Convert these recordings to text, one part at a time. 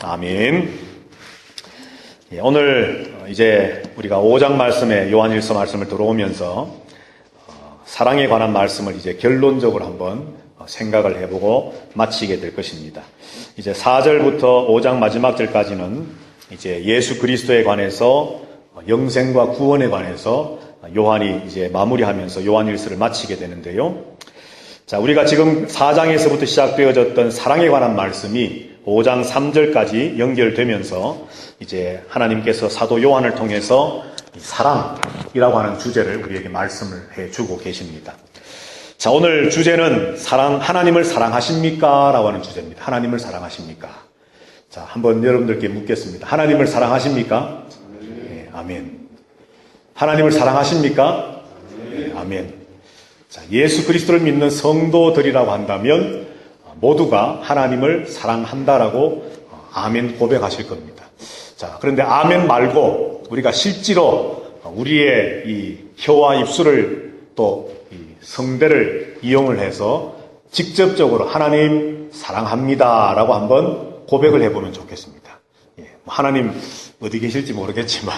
아멘. 오늘 이제 우리가 5장 말씀에 요한일서 말씀을 들어오면서 사랑에 관한 말씀을 이제 결론적으로 한번 생각을 해보고 마치게 될 것입니다. 이제 4절부터 5장 마지막 절까지는 이제 예수 그리스도에 관해서 영생과 구원에 관해서 요한이 이제 마무리하면서 요한일서를 마치게 되는데요. 자, 우리가 지금 4장에서부터 시작되어졌던 사랑에 관한 말씀이 5장 3절까지 연결되면서 이제 하나님께서 사도 요한을 통해서 사랑이라고 하는 주제를 우리에게 말씀을 해주고 계십니다. 자, 오늘 주제는 하나님을 사랑하십니까? 라고 하는 주제입니다. 하나님을 사랑하십니까? 자, 한번 여러분들께 묻겠습니다. 하나님을 사랑하십니까? 네, 아멘. 하나님을 사랑하십니까? 네, 아멘. 자, 예수 그리스도를 믿는 성도들이라고 한다면 모두가 하나님을 사랑한다라고 아멘 고백하실 겁니다. 자, 그런데 아멘 말고 우리가 실제로 우리의 이 혀와 입술을 또 이 성대를 이용을 해서 직접적으로 하나님 사랑합니다라고 한번 고백을 해보면 좋겠습니다. 하나님 어디 계실지 모르겠지만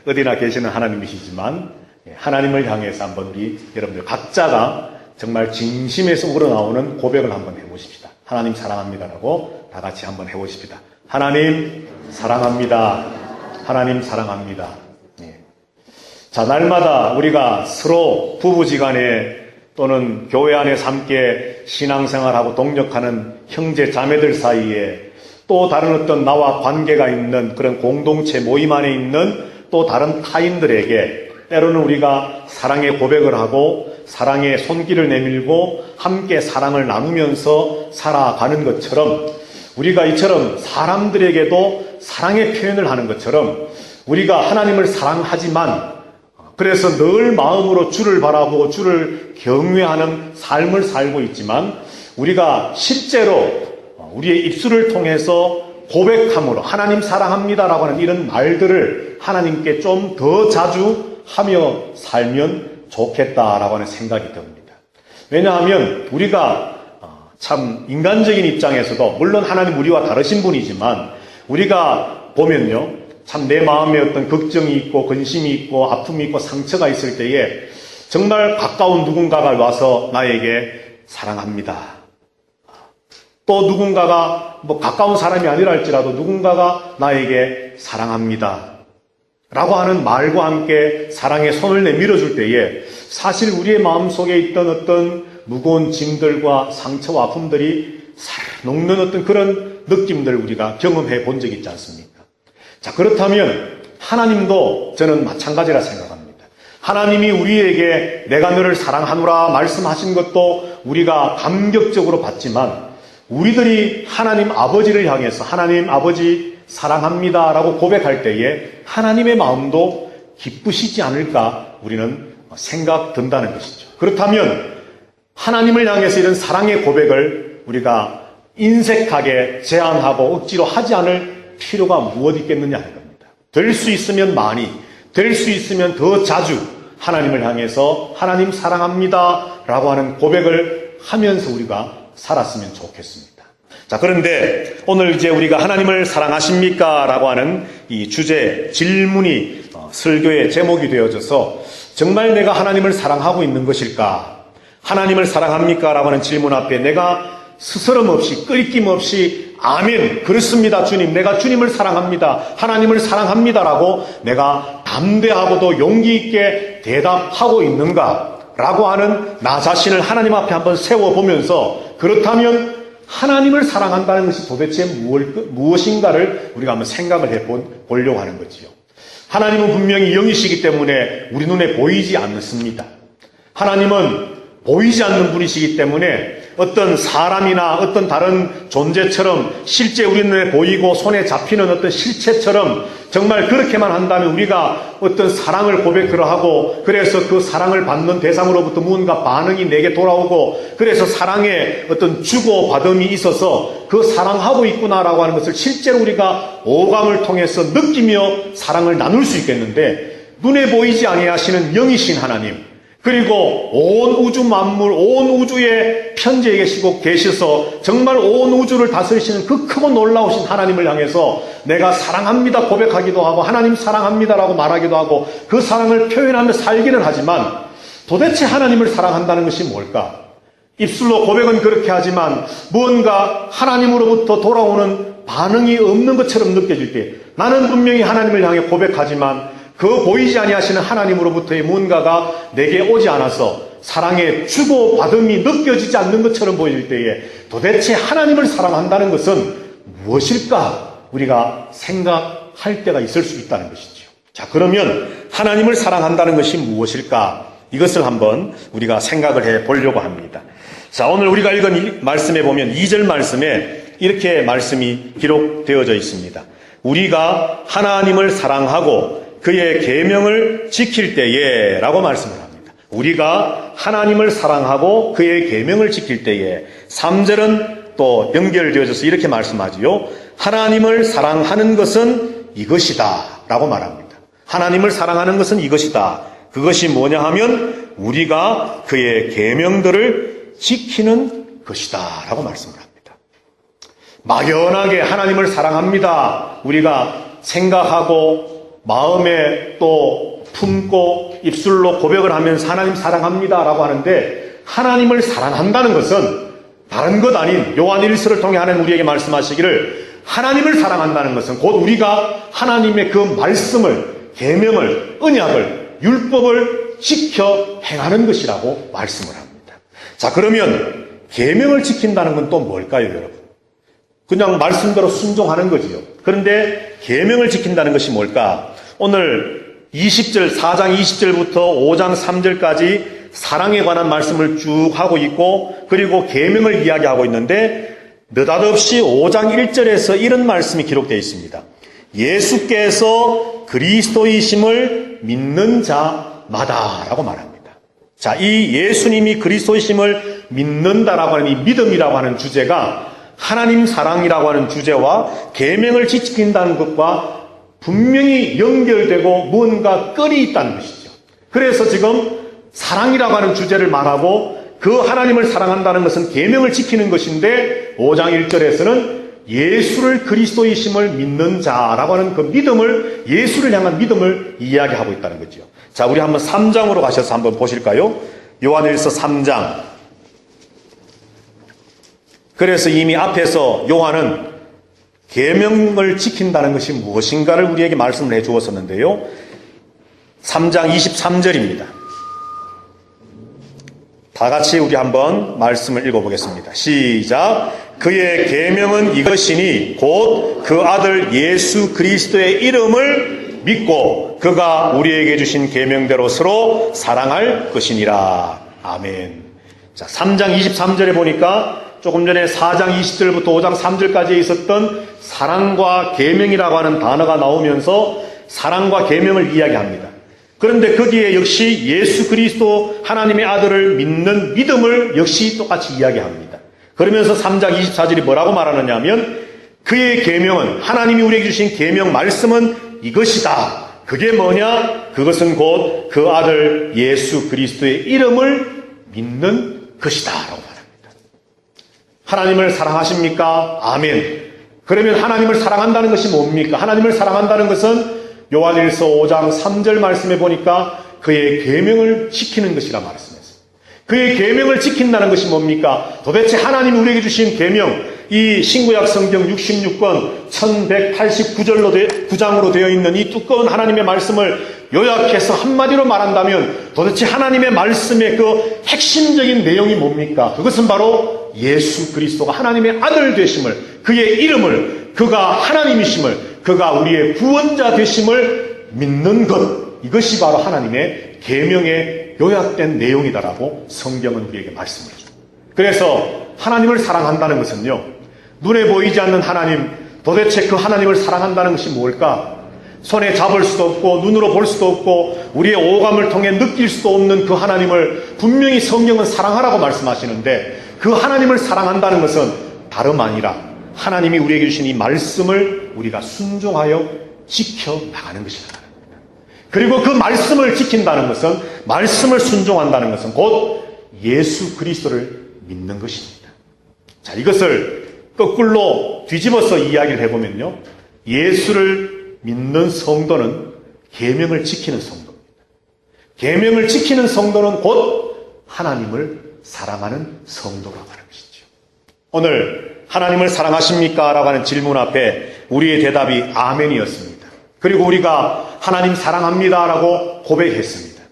어디나 계시는 하나님이시지만 하나님을 향해서 한번 우리 여러분들 각자가 정말 진심에서 우러나오는 고백을 한번 해보십시다. 하나님 사랑합니다라고 다 같이 한번 해보십시다. 하나님 사랑합니다. 하나님 사랑합니다. 자, 날마다 우리가 서로 부부지간에 또는 교회 안에서 함께 신앙생활하고 동력하는 형제 자매들 사이에 또 다른 어떤 나와 관계가 있는 그런 공동체 모임 안에 있는 또 다른 타인들에게 때로는 우리가 사랑의 고백을 하고 사랑의 손길을 내밀고 함께 사랑을 나누면서 살아가는 것처럼 우리가 이처럼 사람들에게도 사랑의 표현을 하는 것처럼 우리가 하나님을 사랑하지만 그래서 늘 마음으로 주를 바라보고 주를 경외하는 삶을 살고 있지만 우리가 실제로 우리의 입술을 통해서 고백함으로 하나님 사랑합니다라고 하는 이런 말들을 하나님께 좀 더 자주 하며 살면 좋겠다라고 하는 생각이 듭니다. 왜냐하면 우리가 참 인간적인 입장에서도 물론 하나님 우리와 다르신 분이지만 우리가 보면요 참 내 마음에 어떤 걱정이 있고 근심이 있고 아픔이 있고 상처가 있을 때에 정말 가까운 누군가가 와서 나에게 사랑합니다. 또 누군가가 가까운 사람이 아니라 할지라도 누군가가 나에게 사랑합니다 라고 하는 말과 함께 사랑의 손을 내밀어 줄 때에 사실 우리의 마음속에 있던 어떤 무거운 짐들과 상처와 아픔들이 살 녹는 어떤 그런 느낌들 우리가 경험해 본 적이 있지 않습니까? 자, 그렇다면 하나님도 저는 마찬가지라 생각합니다. 하나님이 우리에게 내가 너를 사랑하노라 말씀하신 것도 우리가 감격적으로 받지만 우리들이 하나님 아버지를 향해서 하나님 아버지 사랑합니다 라고 고백할 때에 하나님의 마음도 기쁘시지 않을까 우리는 생각 든다는 것이죠. 그렇다면 하나님을 향해서 이런 사랑의 고백을 우리가 인색하게 제한하고 억지로 하지 않을 필요가 무엇 있겠느냐 하는 겁니다. 될 수 있으면 많이, 될 수 있으면 더 자주 하나님을 향해서 하나님 사랑합니다 라고 하는 고백을 하면서 우리가 살았으면 좋겠습니다. 자, 그런데 오늘 이제 우리가 하나님을 사랑하십니까? 라고 하는 이 주제, 질문이 설교의 제목이 되어져서 정말 내가 하나님을 사랑하고 있는 것일까? 하나님을 사랑합니까? 라고 하는 질문 앞에 내가 스스럼 없이 끄리낌 없이 아멘 그렇습니다 주님 내가 주님을 사랑합니다 하나님을 사랑합니다 라고 내가 담대하고도 용기 있게 대답하고 있는가 라고 하는 나 자신을 하나님 앞에 한번 세워보면서 그렇다면 하나님을 사랑한다는 것이 도대체 무엇인가를 우리가 한번 생각을 해보려고 하는 거지요. 하나님은 분명히 영이시기 때문에 우리 눈에 보이지 않습니다. 하나님은 보이지 않는 분이시기 때문에 어떤 사람이나 어떤 다른 존재처럼 실제 우리 눈에 보이고 손에 잡히는 어떤 실체처럼 정말 그렇게만 한다면 우리가 어떤 사랑을 고백을 하고 그래서 그 사랑을 받는 대상으로부터 무언가 반응이 내게 돌아오고 그래서 사랑의 어떤 주고받음이 있어서 그 사랑하고 있구나라고 하는 것을 실제로 우리가 오감을 통해서 느끼며 사랑을 나눌 수 있겠는데 눈에 보이지 아니하시는 영이신 하나님 그리고 온 우주 만물, 온 우주에 편지해 계셔서 정말 온 우주를 다스리시는 그 크고 놀라우신 하나님을 향해서 내가 사랑합니다 고백하기도 하고 하나님 사랑합니다라고 말하기도 하고 그 사랑을 표현하며 살기는 하지만 도대체 하나님을 사랑한다는 것이 뭘까? 입술로 고백은 그렇게 하지만 무언가 하나님으로부터 돌아오는 반응이 없는 것처럼 느껴질 때 나는 분명히 하나님을 향해 고백하지만 그 보이지 아니하시는 하나님으로부터의 무언가가 내게 오지 않아서 사랑의 주고받음이 느껴지지 않는 것처럼 보일 때에 도대체 하나님을 사랑한다는 것은 무엇일까? 우리가 생각할 때가 있을 수 있다는 것이죠. 자, 그러면 하나님을 사랑한다는 것이 무엇일까? 이것을 한번 우리가 생각을 해 보려고 합니다. 자, 오늘 우리가 읽은 이 말씀에 보면 2절 말씀에 이렇게 말씀이 기록되어져 있습니다. 우리가 하나님을 사랑하고 그의 계명을 지킬 때에 라고 말씀을 합니다. 우리가 하나님을 사랑하고 그의 계명을 지킬 때에 3절은 또 연결되어져서 이렇게 말씀하지요. 하나님을 사랑하는 것은 이것이다 라고 말합니다. 하나님을 사랑하는 것은 이것이다. 그것이 뭐냐 하면 우리가 그의 계명들을 지키는 것이다 라고 말씀을 합니다. 막연하게 하나님을 사랑합니다. 우리가 생각하고 마음에 또 품고 입술로 고백을 하면서 하나님 사랑합니다 라고 하는데 하나님을 사랑한다는 것은 다른 것 아닌 요한일서를 통해 하나님 우리에게 말씀하시기를 하나님을 사랑한다는 것은 곧 우리가 하나님의 그 말씀을, 계명을, 언약을, 율법을 지켜 행하는 것이라고 말씀을 합니다. 자, 그러면 계명을 지킨다는 건 또 뭘까요, 여러분? 그냥 말씀대로 순종하는 거지요. 그런데 계명을 지킨다는 것이 뭘까? 오늘 20절, 4장 20절부터 5장 3절까지 사랑에 관한 말씀을 쭉 하고 있고 그리고 계명을 이야기하고 있는데 느닷없이 5장 1절에서 이런 말씀이 기록되어 있습니다. 예수께서 그리스도이심을 믿는 자마다라고 말합니다. 자, 이 예수님이 그리스도이심을 믿는다라고 하는 이 믿음이라고 하는 주제가 하나님 사랑이라고 하는 주제와 계명을 지킨다는 것과 분명히 연결되고 무언가 끈이 있다는 것이죠. 그래서 지금 사랑이라고 하는 주제를 말하고 그 하나님을 사랑한다는 것은 계명을 지키는 것인데 5장 1절에서는 예수를 그리스도이심을 믿는 자라고 하는 그 믿음을, 예수를 향한 믿음을 이야기하고 있다는 거죠. 자, 우리 한번 3장으로 가셔서 한번 보실까요? 요한일서 3장. 그래서 이미 앞에서 요한은 계명을 지킨다는 것이 무엇인가를 우리에게 말씀을 해 주었었는데요. 3장 23절입니다. 다 같이 우리 한번 말씀을 읽어보겠습니다. 시작. 그의 계명은 이것이니 곧 그 아들 예수 그리스도의 이름을 믿고 그가 우리에게 주신 계명대로 서로 사랑할 것이니라. 아멘. 자, 3장 23절에 보니까 조금 전에 4장 20절부터 5장 3절까지 있었던 사랑과 계명이라고 하는 단어가 나오면서 사랑과 계명을 이야기합니다. 그런데 거기에 역시 예수 그리스도 하나님의 아들을 믿는 믿음을 역시 똑같이 이야기합니다. 그러면서 3장 24절이 뭐라고 말하느냐 하면 그의 계명은 하나님이 우리에게 주신 계명 말씀은 이것이다. 그게 뭐냐? 그것은 곧 그 아들 예수 그리스도의 이름을 믿는 것이다 라고 말합니다. 하나님을 사랑하십니까? 아멘. 그러면 하나님을 사랑한다는 것이 뭡니까? 하나님을 사랑한다는 것은 요한일서 5장 3절 말씀에 보니까 그의 계명을 지키는 것이라 말씀했어요. 그의 계명을 지킨다는 것이 뭡니까? 도대체 하나님이 우리에게 주신 계명, 이 신구약 성경 66권 1189장으로 되어 있는 이 두꺼운 하나님의 말씀을 요약해서 한마디로 말한다면 도대체 하나님의 말씀의 그 핵심적인 내용이 뭡니까? 그것은 바로 예수 그리스도가 하나님의 아들 되심을, 그의 이름을, 그가 하나님이심을, 그가 우리의 구원자 되심을 믿는 것, 이것이 바로 하나님의 계명에 요약된 내용이다라고 성경은 우리에게 말씀을 해줍니다. 그래서 하나님을 사랑한다는 것은요, 눈에 보이지 않는 하나님, 도대체 그 하나님을 사랑한다는 것이 뭘까? 손에 잡을 수도 없고 눈으로 볼 수도 없고 우리의 오감을 통해 느낄 수도 없는 그 하나님을 분명히 성경은 사랑하라고 말씀하시는데 그 하나님을 사랑한다는 것은 다름 아니라 하나님이 우리에게 주신 이 말씀을 우리가 순종하여 지켜나가는 것이다. 그리고 그 말씀을 지킨다는 것은, 말씀을 순종한다는 것은 곧 예수 그리스도를 믿는 것입니다. 자, 이것을 거꾸로 뒤집어서 이야기를 해보면요, 예수를 믿는 성도는 계명을 지키는 성도입니다. 계명을 지키는 성도는 곧 하나님을 사랑하는 성도라고 하는 것이죠. 오늘 하나님을 사랑하십니까? 라고 하는 질문 앞에 우리의 대답이 아멘이었습니다. 그리고 우리가 하나님 사랑합니다 라고 고백했습니다.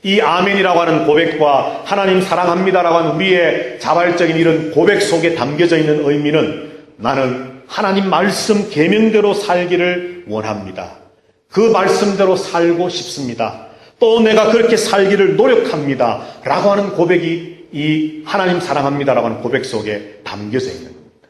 이 아멘이라고 하는 고백과 하나님 사랑합니다 라고 하는 우리의 자발적인 이런 고백 속에 담겨져 있는 의미는, 나는 하나님 말씀 계명대로 살기를 원합니다. 그 말씀대로 살고 싶습니다. 또 내가 그렇게 살기를 노력합니다 라고 하는 고백이 이 하나님 사랑합니다 라고 하는 고백 속에 담겨져 있는 겁니다.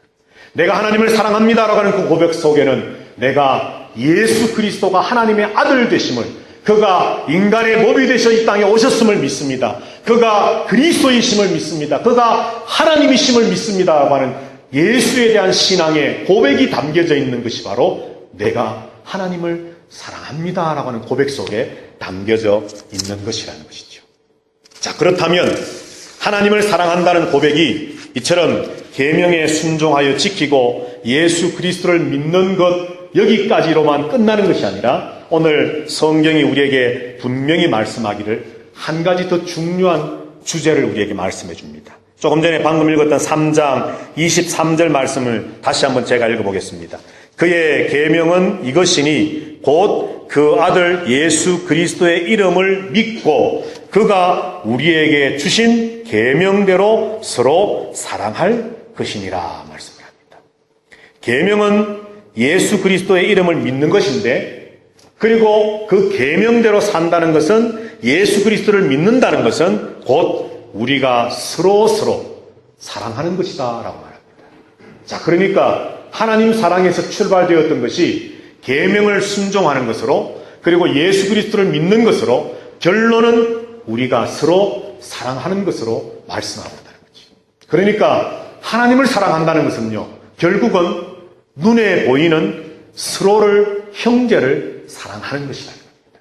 내가 하나님을 사랑합니다 라고 하는 그 고백 속에는 내가 예수 그리스도가 하나님의 아들 되심을, 그가 인간의 몸이 되셔 이 땅에 오셨음을 믿습니다. 그가 그리스도이심을 믿습니다. 그가 하나님이심을 믿습니다 라고 하는 예수에 대한 신앙의 고백이 담겨져 있는 것이 바로 내가 하나님을 사랑합니다 라고 하는 고백 속에 담겨져 있는 것이라는 것이죠. 자, 그렇다면 하나님을 사랑한다는 고백이 이처럼 계명에 순종하여 지키고 예수 그리스도를 믿는 것, 여기까지로만 끝나는 것이 아니라 오늘 성경이 우리에게 분명히 말씀하기를 한 가지 더 중요한 주제를 우리에게 말씀해 줍니다. 조금 전에 방금 읽었던 3장 23절 말씀을 다시 한번 제가 읽어보겠습니다. 그의 계명은 이것이니 곧 그 아들 예수 그리스도의 이름을 믿고 그가 우리에게 주신 계명대로 서로 사랑할 것이니라 말씀을 합니다. 계명은 예수 그리스도의 이름을 믿는 것인데, 그리고 그 계명대로 산다는 것은, 예수 그리스도를 믿는다는 것은 곧 우리가 서로 사랑하는 것이다 라고 말합니다. 자, 그러니까 하나님 사랑에서 출발되었던 것이 계명을 순종하는 것으로, 그리고 예수 그리스도를 믿는 것으로, 결론은 우리가 서로 사랑하는 것으로 말씀하고 있다는 거죠. 그러니까 하나님을 사랑한다는 것은요, 결국은 눈에 보이는 서로를, 형제를 사랑하는 것이라는 겁니다.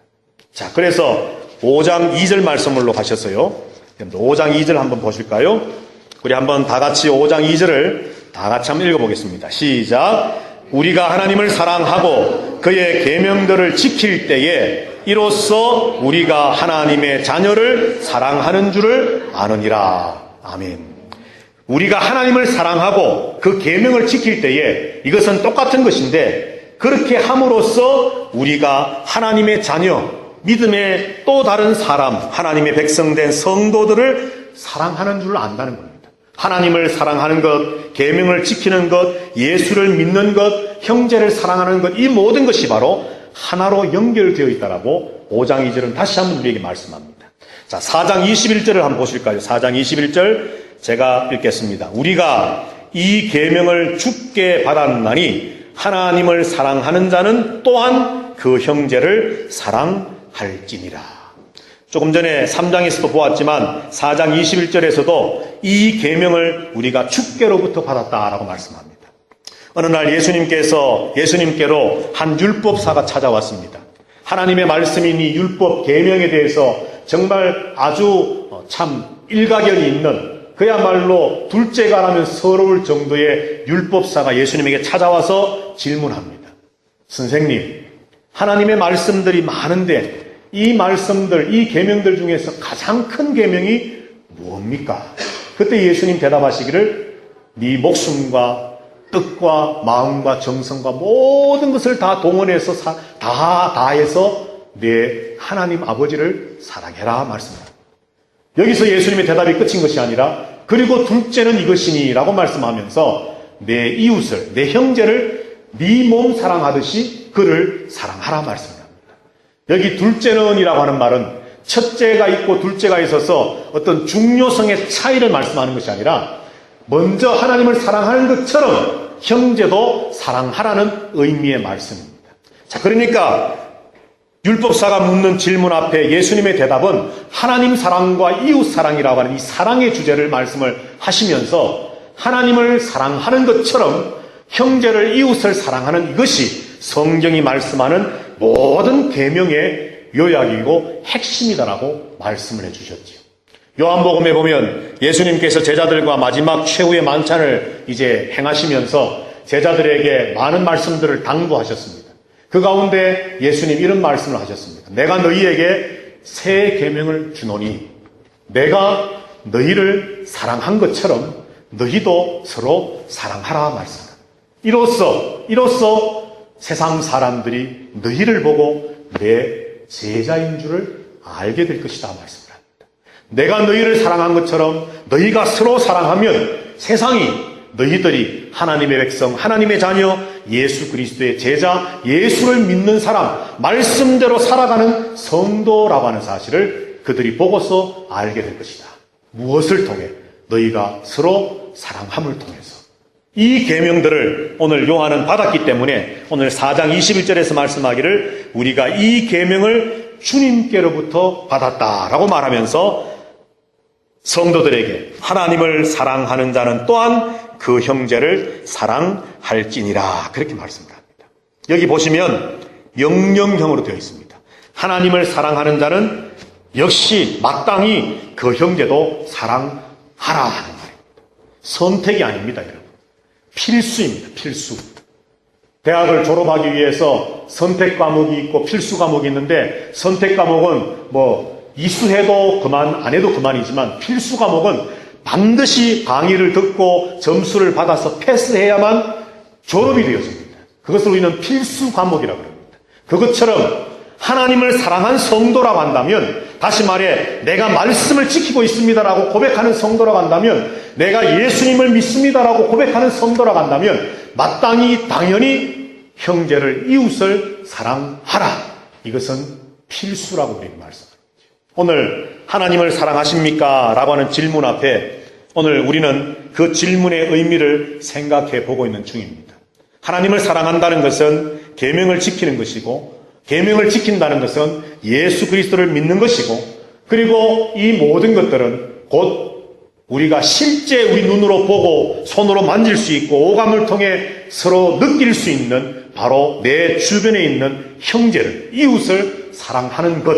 자, 그래서 5장 2절 말씀으로 가셨어요. 5장 2절 한번 보실까요? 우리 한번 다 같이 5장 2절을 다 같이 한번 읽어보겠습니다. 시작. 우리가 하나님을 사랑하고 그의 계명들을 지킬 때에 이로써 우리가 하나님의 자녀를 사랑하는 줄을 아느니라. 아멘. 우리가 하나님을 사랑하고 그 계명을 지킬 때에 이것은 똑같은 것인데, 그렇게 함으로써 우리가 하나님의 자녀, 믿음의 또 다른 사람, 하나님의 백성된 성도들을 사랑하는 줄 안다는 겁니다. 하나님을 사랑하는 것, 계명을 지키는 것, 예수를 믿는 것, 형제를 사랑하는 것, 이 모든 것이 바로 하나로 연결되어 있다라고 5장 2절은 다시 한번 우리에게 말씀합니다. 자, 4장 21절을 한번 보실까요? 4장 21절 제가 읽겠습니다. 우리가 이 계명을 주께 받았나니 하나님을 사랑하는 자는 또한 그 형제를 사랑할지니라. 조금 전에 3장에서도 보았지만 4장 21절에서도 이 계명을 우리가 주께로부터 받았다라고 말씀합니다. 어느 날 예수님께로 한 율법사가 찾아왔습니다. 하나님의 말씀인 이 율법 계명에 대해서 정말 아주 참 일가견이 있는, 그야말로 둘째가라면 서러울 정도의 율법사가 예수님에게 찾아와서 질문합니다. 선생님, 하나님의 말씀들이 많은데 이 말씀들, 이 계명들 중에서 가장 큰 계명이 무엇입니까? 그때 예수님 대답하시기를 네 목숨과 뜻과 마음과 정성과 모든 것을 다 동원해서 다해서 내 하나님 아버지를 사랑해라 말씀합니다. 여기서 예수님의 대답이 끝인 것이 아니라 그리고 둘째는 이것이니 라고 말씀하면서 내 이웃을, 내 형제를 네 몸 사랑하듯이 그를 사랑하라 말씀합니다. 여기 둘째는 이라고 하는 말은 첫째가 있고 둘째가 있어서 어떤 중요성의 차이를 말씀하는 것이 아니라 먼저 하나님을 사랑하는 것처럼 형제도 사랑하라는 의미의 말씀입니다. 자, 그러니까 율법사가 묻는 질문 앞에 예수님의 대답은 하나님 사랑과 이웃 사랑이라고 하는 이 사랑의 주제를 말씀을 하시면서 하나님을 사랑하는 것처럼 형제를, 이웃을 사랑하는 이것이 성경이 말씀하는 모든 계명의 요약이고 핵심이다라고 말씀을 해주셨지요. 요한복음에 보면 예수님께서 제자들과 마지막 최후의 만찬을 이제 행하시면서 제자들에게 많은 말씀들을 당부하셨습니다. 그 가운데 예수님 이런 말씀을 하셨습니다. 내가 너희에게 새 계명을 주노니 내가 너희를 사랑한 것처럼 너희도 서로 사랑하라 말씀합니다. 이로써 세상 사람들이 너희를 보고 내 제자인 줄을 알게 될 것이다 말씀을 합니다. 내가 너희를 사랑한 것처럼 너희가 서로 사랑하면 세상이 너희들이 하나님의 백성, 하나님의 자녀, 예수 그리스도의 제자, 예수를 믿는 사람, 말씀대로 살아가는 성도라고 하는 사실을 그들이 보고서 알게 될 것이다. 무엇을 통해? 너희가 서로 사랑함을 통해서. 이 계명들을 오늘 요한은 받았기 때문에 오늘 4장 21절에서 말씀하기를 우리가 이 계명을 주님께로부터 받았다라고 말하면서 성도들에게 하나님을 사랑하는 자는 또한 그 형제를 사랑할지니라 그렇게 말씀을 합니다. 여기 보시면 명령형으로 되어 있습니다. 하나님을 사랑하는 자는 역시 마땅히 그 형제도 사랑하라 하는 말입니다. 선택이 아닙니다, 여러분. 필수입니다, 필수. 대학을 졸업하기 위해서 선택 과목이 있고 필수 과목이 있는데 선택 과목은 이수해도 그만, 안 해도 그만이지만 필수 과목은 반드시 강의를 듣고 점수를 받아서 패스해야만 졸업이 되어집니다. 그것을 우리는 필수 과목이라고 합니다. 그것처럼 하나님을 사랑한 성도라고 한다면, 다시 말해 내가 말씀을 지키고 있습니다라고 고백하는 성도라고 한다면, 내가 예수님을 믿습니다라고 고백하는 성도라고 한다면 마땅히 당연히 형제를, 이웃을 사랑하라. 이것은 필수라고 우리는 말씀합니다. 오늘 하나님을 사랑하십니까? 라고 하는 질문 앞에 오늘 우리는 그 질문의 의미를 생각해 보고 있는 중입니다. 하나님을 사랑한다는 것은 계명을 지키는 것이고, 계명을 지킨다는 것은 예수 그리스도를 믿는 것이고, 그리고 이 모든 것들은 곧 우리가 실제 우리 눈으로 보고 손으로 만질 수 있고 오감을 통해 서로 느낄 수 있는 바로 내 주변에 있는 형제를, 이웃을 사랑하는 것,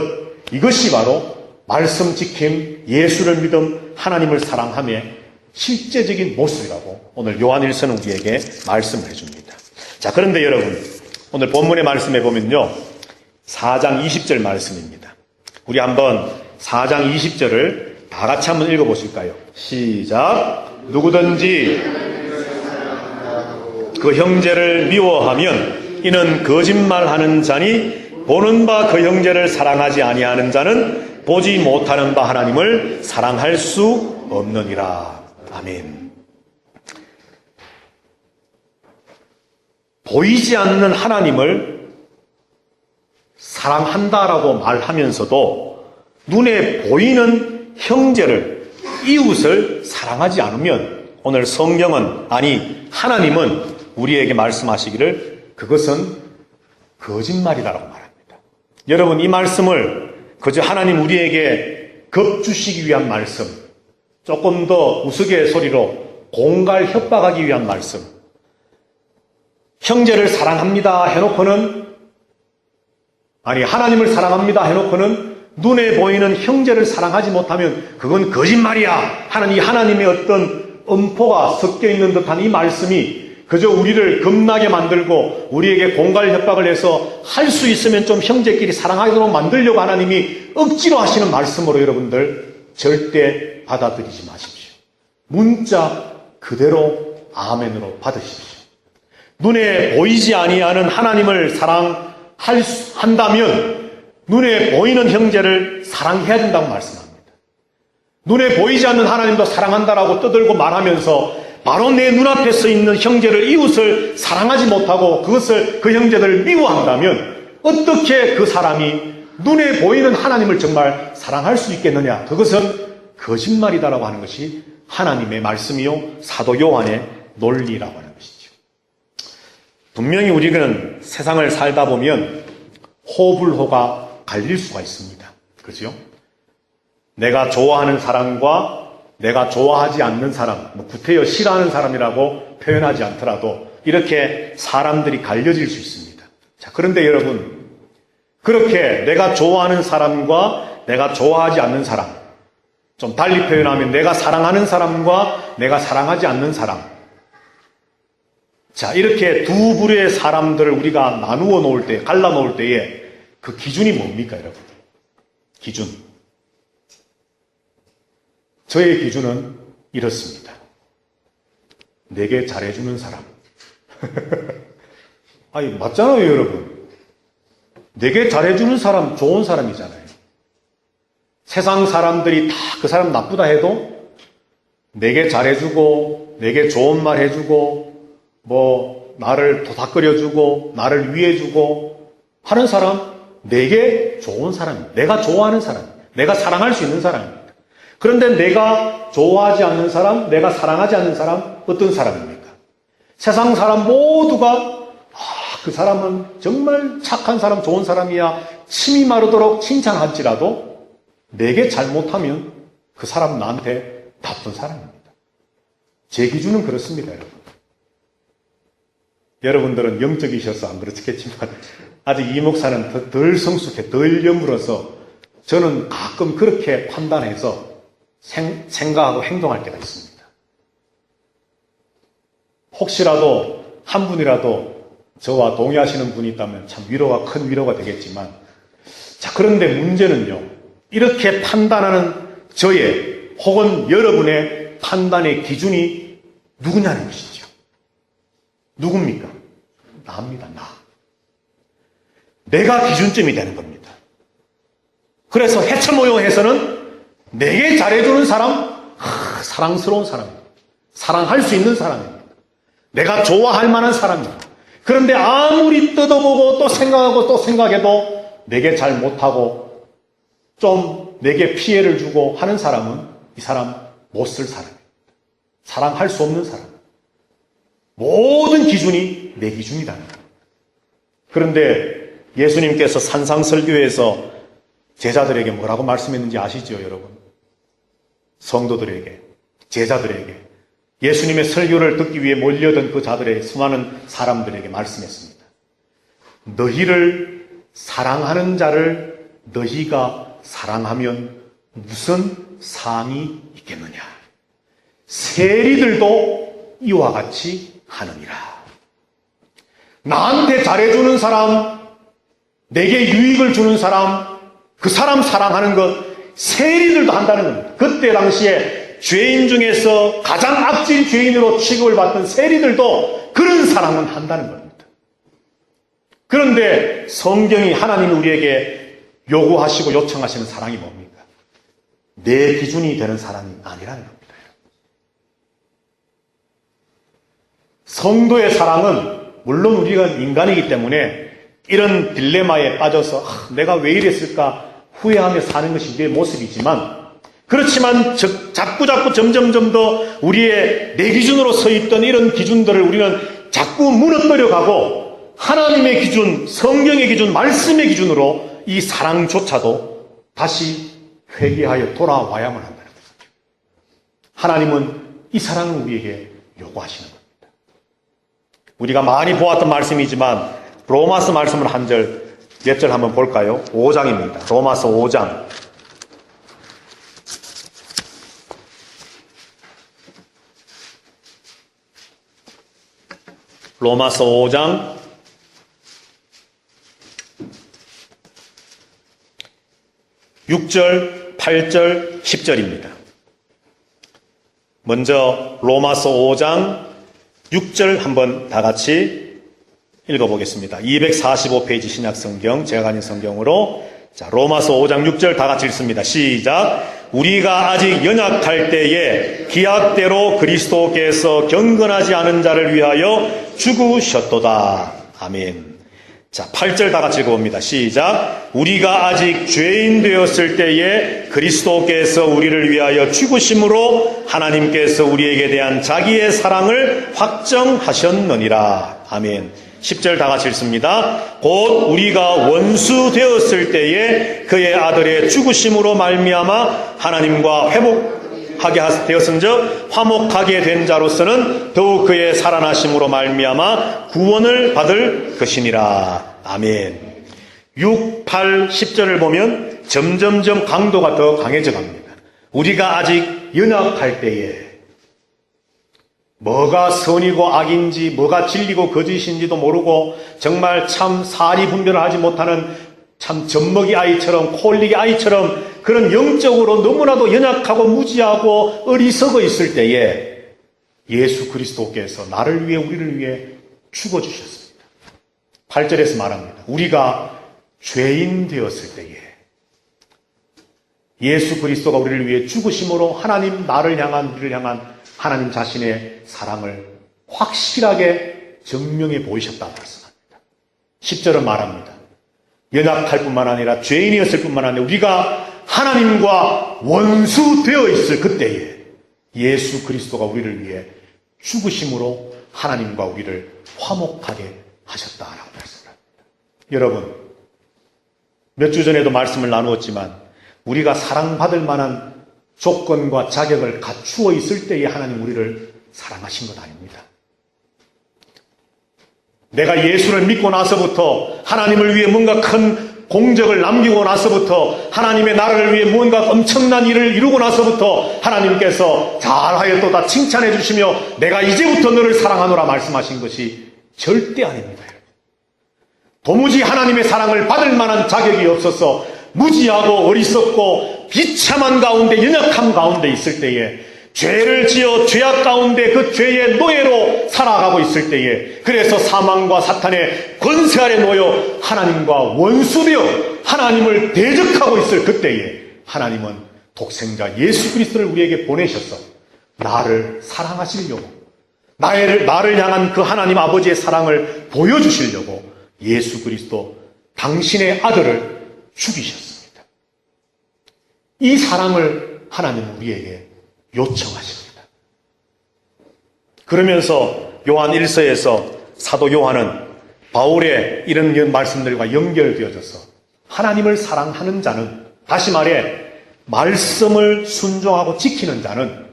이것이 바로 말씀 지킴, 예수를 믿음, 하나님을 사랑함의 실제적인 모습이라고 오늘 요한일서는 우리에게 말씀을 해줍니다. 자, 그런데 여러분, 오늘 본문의 말씀에 보면요, 4장 20절 말씀입니다. 우리 한번 4장 20절을 다 같이 한번 읽어보실까요? 시작. 누구든지 그 형제를 미워하면 이는 거짓말하는 자니 보는 바 그 형제를 사랑하지 아니하는 자는 보지 못하는 바 하나님을 사랑할 수 없느니라. 아멘. 보이지 않는 하나님을 사랑한다라고 말하면서도 눈에 보이는 형제를, 이웃을 사랑하지 않으면 오늘 성경은, 아니 하나님은 우리에게 말씀하시기를 그것은 거짓말이다라고 말합니다. 여러분, 이 말씀을 그저 하나님 우리에게 겁주시기 위한 말씀, 조금 더 우스갯소리로 공갈 협박하기 위한 말씀, 형제를 사랑합니다 해놓고는, 아니 하나님을 사랑합니다 해놓고는 눈에 보이는 형제를 사랑하지 못하면 그건 거짓말이야 하는 이 하나님의 어떤 엄포가 섞여 있는 듯한 이 말씀이 그저 우리를 겁나게 만들고 우리에게 공갈 협박을 해서 할 수 있으면 좀 형제끼리 사랑하도록 만들려고 하나님이 억지로 하시는 말씀으로 여러분들 절대 받아들이지 마십시오. 문자 그대로 아멘으로 받으십시오. 눈에 보이지 아니하는 하나님을 사랑한다면 눈에 보이는 형제를 사랑해야 된다고 말씀합니다. 눈에 보이지 않는 하나님도 사랑한다라고 떠들고 말하면서 바로 내 눈앞에 서 있는 형제를, 이웃을 사랑하지 못하고 그것을, 그 형제들을 미워한다면 어떻게 그 사람이 눈에 보이는 하나님을 정말 사랑할 수 있겠느냐? 그것은 거짓말이다라고 하는 것이 하나님의 말씀이요 사도 요한의 논리라고 하는 것이죠. 분명히 우리는 세상을 살다 보면 호불호가 갈릴 수가 있습니다. 그죠? 내가 좋아하는 사람과 내가 좋아하지 않는 사람, 구태여 싫어하는 사람이라고 표현하지 않더라도 이렇게 사람들이 갈려질 수 있습니다. 자, 그런데 여러분, 그렇게 내가 좋아하는 사람과 내가 좋아하지 않는 사람, 좀 달리 표현하면 내가 사랑하는 사람과 내가 사랑하지 않는 사람. 자, 이렇게 두 부류의 사람들을 우리가 나누어 놓을 때, 갈라 놓을 때에 그 기준이 뭡니까, 여러분? 기준. 저의 기준은 이렇습니다. 내게 잘해주는 사람. 아니, 맞잖아요, 여러분. 내게 잘해주는 사람, 좋은 사람이잖아요. 세상 사람들이 다 그 사람 나쁘다 해도 내게 잘해주고, 내게 좋은 말 해주고, 나를 도닥거려주고, 나를 위해주고 하는 사람, 내게 좋은 사람, 내가 좋아하는 사람, 내가 사랑할 수 있는 사람입니다. 그런데 내가 좋아하지 않는 사람, 내가 사랑하지 않는 사람, 어떤 사람입니까? 세상 사람 모두가 그 사람은 정말 착한 사람, 좋은 사람이야 침이 마르도록 칭찬할지라도 내게 잘못하면 그 사람은 나한테 나쁜 사람입니다. 제 기준은 그렇습니다, 여러분. 여러분들은 영적이셔서 안 그렇겠지만 아직 이 목사는 덜 성숙해, 덜 여물어서 저는 가끔 그렇게 판단해서 생각하고 행동할 때가 있습니다. 혹시라도 한 분이라도 저와 동의하시는 분이 있다면 참 위로가, 큰 위로가 되겠지만, 자, 그런데 문제는요, 이렇게 판단하는 저의 혹은 여러분의 판단의 기준이 누구냐는 것이죠. 누굽니까? 나입니다, 나. 내가 기준점이 되는 겁니다. 그래서 해처모용해서는 내게 잘해주는 사람, 사랑스러운 사람입니다. 사랑할 수 있는 사람입니다. 내가 좋아할 만한 사람입니다. 그런데 아무리 뜯어보고 또 생각해도 내게 잘 못하고 좀 내게 피해를 주고 하는 사람은 이 사람 못 쓸 사람입니다. 사랑할 수 없는 사람. 모든 기준이 내 기준이라는 겁니다. 그런데 예수님께서 산상설교에서 제자들에게 뭐라고 말씀했는지 아시죠, 여러분? 성도들에게, 제자들에게, 예수님의 설교를 듣기 위해 몰려든 그 자들의 수많은 사람들에게 말씀했습니다. 너희를 사랑하는 자를 너희가 사랑하면 무슨 상이 있겠느냐? 세리들도 이와 같이 하느니라. 나한테 잘해주는 사람, 내게 유익을 주는 사람, 그 사람 사랑하는 것, 세리들도 한다는 겁니다. 그때 당시에 죄인 중에서 가장 악질 죄인으로 취급을 받던 세리들도 그런 사랑은 한다는 겁니다. 그런데 성경이, 하나님이 우리에게 요구하시고 요청하시는 사랑이 뭡니까? 내 기준이 되는 사랑이 아니라는 겁니다. 성도의 사랑은 물론 우리가 인간이기 때문에 이런 딜레마에 빠져서 내가 왜 이랬을까 후회하며 사는 것이 내 모습이지만, 그렇지만 자꾸 점점 더 우리의 내 기준으로 서 있던 이런 기준들을 우리는 자꾸 무너뜨려 가고 하나님의 기준, 성경의 기준, 말씀의 기준으로 이 사랑조차도 다시 회개하여 돌아와야만 한다는 거죠. 하나님은 이 사랑을 우리에게 요구하시는 겁니다. 우리가 많이 보았던 말씀이지만 로마서 말씀을 몇 절 한번 볼까요? 5장입니다. 로마서 5장. 로마서 5장 6절, 8절, 10절입니다. 먼저 로마서 5장 6절 한번 다 같이 읽어보겠습니다. 245페이지 신약성경, 제가 가진 성경으로. 자, 로마서 5장 6절 다 같이 읽습니다. 시작. 우리가 아직 연약할 때에 기약대로 그리스도께서 경건하지 않은 자를 위하여 죽으셨도다. 아멘. 자, 8절 다 같이 읽어봅니다. 시작. 우리가 아직 죄인 되었을 때에 그리스도께서 우리를 위하여 죽으심으로 하나님께서 우리에게 대한 자기의 사랑을 확정하셨느니라. 아멘. 10절 다 같이 읽습니다. 곧 우리가 원수 되었을 때에 그의 아들의 죽으심으로 말미암아 하나님과 회복하게 되었은즉 화목하게 된 자로서는 더욱 그의 살아나심으로 말미암아 구원을 받을 것이니라. 아멘. 6, 8, 10절을 보면 점점점 강도가 더 강해져 갑니다. 우리가 아직 연약할 때에 뭐가 선이고 악인지, 뭐가 진리고 거짓인지도 모르고 정말 참 사리 분별을 하지 못하는 참 젖먹이 아이처럼, 콜리기 아이처럼 그런 영적으로 너무나도 연약하고 무지하고 어리석어 있을 때에 예수 그리스도께서 나를 위해, 우리를 위해 죽어주셨습니다. 8절에서 말합니다. 우리가 죄인 되었을 때에 예수 그리스도가 우리를 위해 죽으심으로 하나님, 나를 향한, 우리를 향한 하나님 자신의 사랑을 확실하게 증명해 보이셨다고 말씀합니다. 10절은 말합니다. 연약할 뿐만 아니라 죄인이었을 뿐만 아니라 우리가 하나님과 원수 되어 있을 그때에 예수 그리스도가 우리를 위해 죽으심으로 하나님과 우리를 화목하게 하셨다라고 말씀합니다. 여러분, 몇 주 전에도 말씀을 나누었지만 우리가 사랑받을 만한 조건과 자격을 갖추어 있을 때에 하나님 우리를 사랑하신 것 아닙니다. 내가 예수를 믿고 나서부터 하나님을 위해 뭔가 큰 공적을 남기고 나서부터 하나님의 나라를 위해 뭔가 엄청난 일을 이루고 나서부터 하나님께서 잘하였도다 칭찬해 주시며 내가 이제부터 너를 사랑하노라 말씀하신 것이 절대 아닙니다. 도무지 하나님의 사랑을 받을 만한 자격이 없어서 무지하고 어리석고 비참한 가운데 연약함 가운데 있을 때에 죄를 지어 죄악 가운데 그 죄의 노예로 살아가고 있을 때에 그래서 사망과 사탄의 권세 아래 놓여 하나님과 원수되어 하나님을 대적하고 있을 그때에 하나님은 독생자 예수 그리스도를 우리에게 보내셔서 나를 사랑하시려고 나를 향한 그 하나님 아버지의 사랑을 보여주시려고 예수 그리스도 당신의 아들을 죽이셨습니다. 이 사랑을 하나님은 우리에게 요청하십니다. 그러면서 요한 1서에서 사도 요한은 바울의 이런 말씀들과 연결되어져서 하나님을 사랑하는 자는, 다시 말해 말씀을 순종하고 지키는 자는,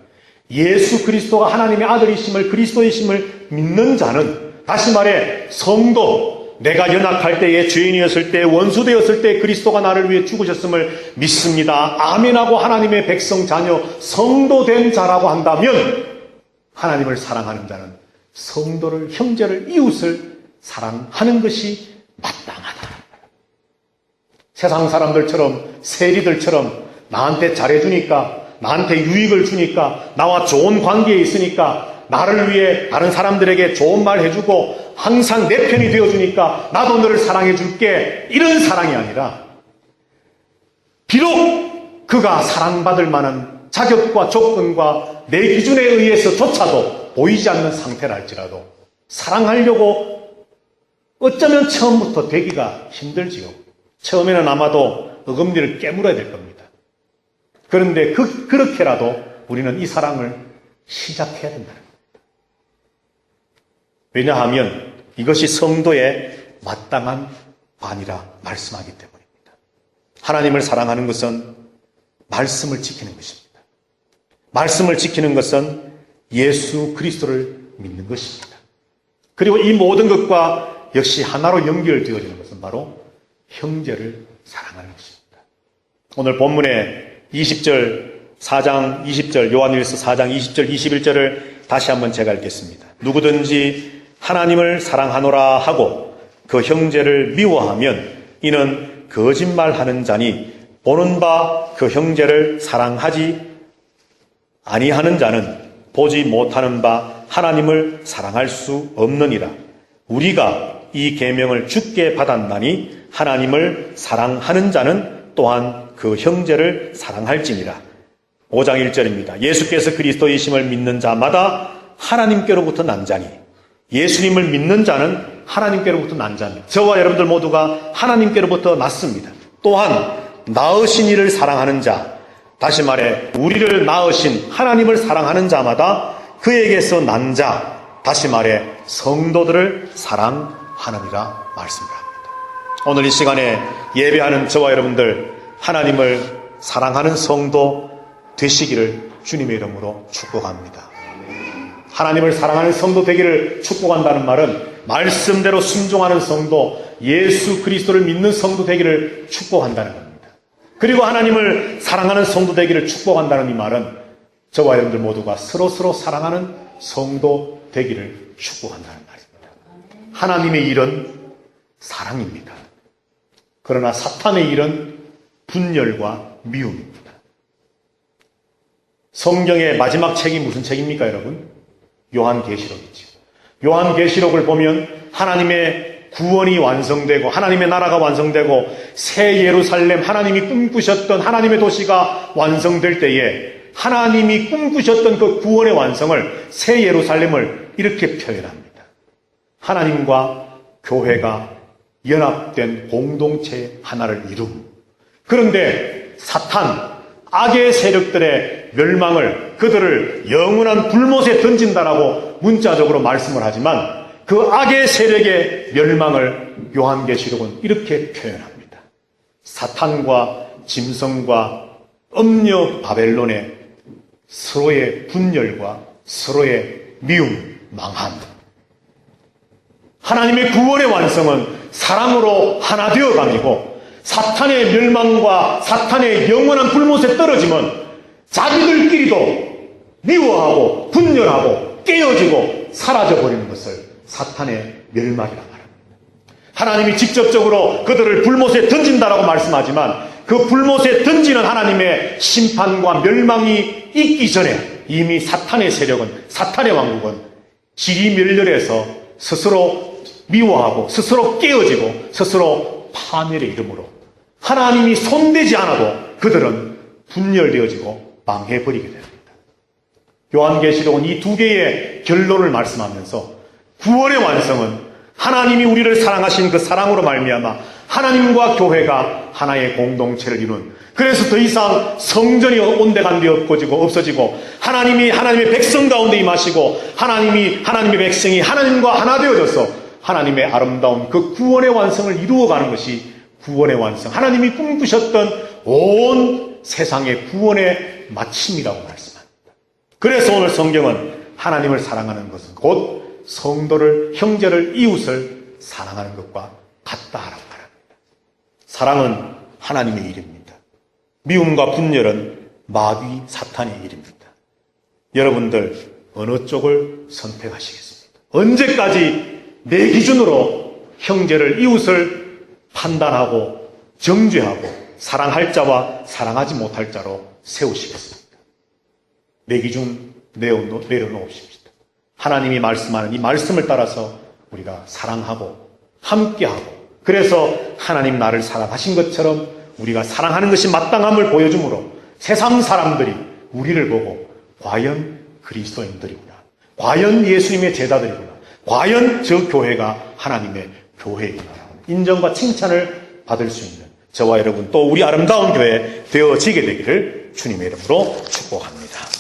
예수 그리스도가 하나님의 아들이심을, 그리스도이심을 믿는 자는, 다시 말해 성도, 내가 연약할 때에, 죄인이었을 때, 원수되었을 때 그리스도가 나를 위해 죽으셨음을 믿습니다. 아멘하고 하나님의 백성 자녀 성도된 자라고 한다면 하나님을 사랑하는 자는 성도를, 형제를, 이웃을 사랑하는 것이 마땅하다. 세상 사람들처럼, 세리들처럼 나한테 잘해주니까, 나한테 유익을 주니까, 나와 좋은 관계에 있으니까, 나를 위해 다른 사람들에게 좋은 말 해주고 항상 내 편이 되어주니까 나도 너를 사랑해줄게, 이런 사랑이 아니라 비록 그가 사랑받을 만한 자격과 조건과 내 기준에 의해서조차도 보이지 않는 상태랄지라도 사랑하려고 어쩌면 처음부터 되기가 힘들지요. 처음에는 아마도 어금니를 깨물어야 될 겁니다. 그런데 그렇게라도 우리는 이 사랑을 시작해야 된다는 겁니다. 왜냐하면 이것이 성도의 마땅한 반이라 말씀하기 때문입니다. 하나님을 사랑하는 것은 말씀을 지키는 것입니다. 말씀을 지키는 것은 예수 그리스도를 믿는 것입니다. 그리고 이 모든 것과 역시 하나로 연결되어지는 것은 바로 형제를 사랑하는 것입니다. 오늘 본문의 4장 20절, 요한일서 4장 20절, 21절을 다시 한번 제가 읽겠습니다. 누구든지 하나님을 사랑하노라 하고 그 형제를 미워하면 이는 거짓말하는 자니 보는 바 그 형제를 사랑하지 아니하는 자는 보지 못하는 바 하나님을 사랑할 수 없느니라. 우리가 이 계명을 주께 받았나니 하나님을 사랑하는 자는 또한 그 형제를 사랑할지니라. 5장 1절입니다. 예수께서 그리스도이심을 믿는 자마다 하나님께로부터 난 자니, 예수님을 믿는 자는 하나님께로부터 난 자입니다. 저와 여러분들 모두가 하나님께로부터 났습니다. 또한 낳으신 이를 사랑하는 자, 다시 말해 우리를 낳으신 하나님을 사랑하는 자마다 그에게서 난 자, 다시 말해 성도들을 사랑하느니라 말씀을 합니다. 오늘 이 시간에 예배하는 저와 여러분들, 하나님을 사랑하는 성도 되시기를 주님의 이름으로 축복합니다. 하나님을 사랑하는 성도 되기를 축복한다는 말은 말씀대로 순종하는 성도, 예수 그리스도를 믿는 성도 되기를 축복한다는 겁니다. 그리고 하나님을 사랑하는 성도 되기를 축복한다는 이 말은 저와 여러분들 모두가 서로 사랑하는 성도 되기를 축복한다는 말입니다. 하나님의 일은 사랑입니다. 그러나 사탄의 일은 분열과 미움입니다. 성경의 마지막 책이 무슨 책입니까, 여러분? 요한계시록이죠. 요한계시록을 보면 하나님의 구원이 완성되고 하나님의 나라가 완성되고 새 예루살렘, 하나님이 꿈꾸셨던 하나님의 도시가 완성될 때에 하나님이 꿈꾸셨던 그 구원의 완성을, 새 예루살렘을 이렇게 표현합니다. 하나님과 교회가 연합된 공동체 하나를 이룸. 그런데 사탄, 악의 세력들의 멸망을, 그들을 영원한 불못에 던진다라고 문자적으로 말씀을 하지만 그 악의 세력의 멸망을 요한계시록은 이렇게 표현합니다. 사탄과 짐승과 음녀 바벨론의 서로의 분열과 서로의 미움, 망함. 하나님의 구원의 완성은 사랑으로 하나 되어가지고 사탄의 멸망과 사탄의 영원한 불못에 떨어지면 자기들끼리도 미워하고 분열하고 깨어지고 사라져버리는 것을 사탄의 멸망이라고 말합니다. 하나님이 직접적으로 그들을 불못에 던진다라고 말씀하지만 그 불못에 던지는 하나님의 심판과 멸망이 있기 전에 이미 사탄의 세력은, 사탄의 왕국은 지리멸렬해서 스스로 미워하고 스스로 깨어지고 스스로 파멸의 이름으로 하나님이 손대지 않아도 그들은 분열되어지고 망해버리게 됩니다. 요한계시록은 이 두 개의 결론을 말씀하면서 구원의 완성은 하나님이 우리를 사랑하신 그 사랑으로 말미암아 하나님과 교회가 하나의 공동체를 이룬, 그래서 더 이상 성전이 온데간데 없어지고 하나님이 하나님의 백성 가운데 임하시고 하나님의 백성이 하나님과 하나 되어져서 하나님의 아름다운 그 구원의 완성을 이루어가는 것이 구원의 완성, 하나님이 꿈꾸셨던 온 세상의 구원의 마침이라고 말씀합니다. 그래서 오늘 성경은 하나님을 사랑하는 것은 곧 성도를, 형제를, 이웃을 사랑하는 것과 같다라고 말합니다. 사랑은 하나님의 일입니다. 미움과 분열은 마귀 사탄의 일입니다. 여러분들 어느 쪽을 선택하시겠습니까? 언제까지 내 기준으로 형제를, 이웃을 판단하고 정죄하고 사랑할 자와 사랑하지 못할 자로 세우시겠습니까? 내 기준 내려놓으십시다. 하나님이 말씀하는 이 말씀을 따라서 우리가 사랑하고 함께하고, 그래서 하나님 나를 사랑하신 것처럼 우리가 사랑하는 것이 마땅함을 보여주므로 세상 사람들이 우리를 보고 과연 그리스도인들이구나, 과연 예수님의 제자들이구나, 과연 저 교회가 하나님의 교회이구나 인정과 칭찬을 받을 수 있는 저와 여러분, 또 우리 아름다운 교회 되어지게 되기를 주님의 이름으로 축복합니다.